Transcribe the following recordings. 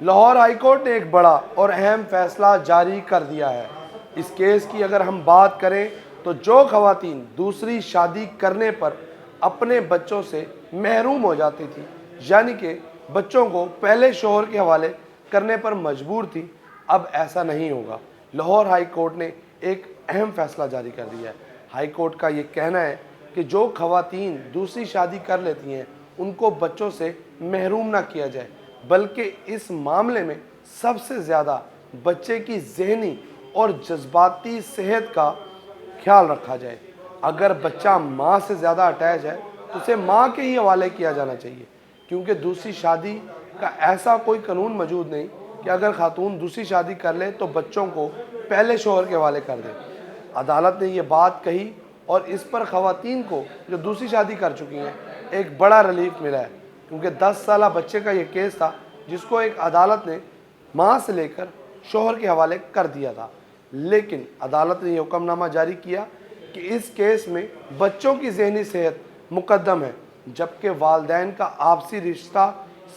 Lahore high court نے ایک بڑا اور اہم فیصلہ جاری کر دیا ہے۔ اس کیس کی اگر ہم بات کریں تو جو خواتین دوسری شادی کرنے پر اپنے بچوں سے محروم ہو جاتی تھی، یعنی کہ بچوں کو پہلے شوہر کے حوالے کرنے پر مجبور تھی، اب ایسا نہیں ہوگا۔ لاہور ہائی کورٹ نے ایک اہم فیصلہ جاری کر دیا ہے۔ ہائی کورٹ کا یہ کہنا ہے کہ جو خواتین دوسری شادی کر لیتی ہیں ان کو بچوں سے محروم نہ کیا جائے، بلکہ اس معاملے میں سب سے زیادہ بچے کی ذہنی اور جذباتی صحت کا خیال رکھا جائے۔ اگر بچہ ماں سے زیادہ اٹیچ ہے تو اسے ماں کے ہی حوالے کیا جانا چاہیے، کیونکہ دوسری شادی کا ایسا کوئی قانون موجود نہیں کہ اگر خاتون دوسری شادی کر لے تو بچوں کو پہلے شوہر کے حوالے کر دے۔ عدالت نے یہ بات کہی اور اس پر خواتین کو جو دوسری شادی کر چکی ہیں ایک بڑا ریلیف ملا ہے، کیونکہ 10 سالہ بچے کا یہ کیس تھا جس کو ایک عدالت نے ماں سے لے کر شوہر کے حوالے کر دیا تھا، لیکن عدالت نے یہ حکم نامہ جاری کیا کہ اس کیس میں بچوں کی ذہنی صحت مقدم ہے، جبکہ والدین کا آپسی رشتہ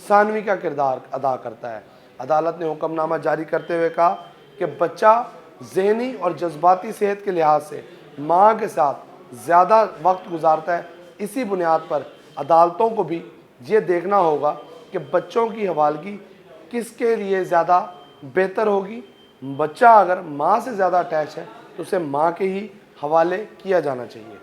ثانوی کا کردار ادا کرتا ہے۔ عدالت نے حکم نامہ جاری کرتے ہوئے کہا کہ بچہ ذہنی اور جذباتی صحت کے لحاظ سے ماں کے ساتھ زیادہ وقت گزارتا ہے۔ اسی بنیاد پر عدالتوں کو بھی یہ دیکھنا ہوگا کہ بچوں کی حوالگی کس کے لیے زیادہ بہتر ہوگی۔ بچہ اگر ماں سے زیادہ اٹیچ ہے تو اسے ماں کے ہی حوالے کیا جانا چاہیے۔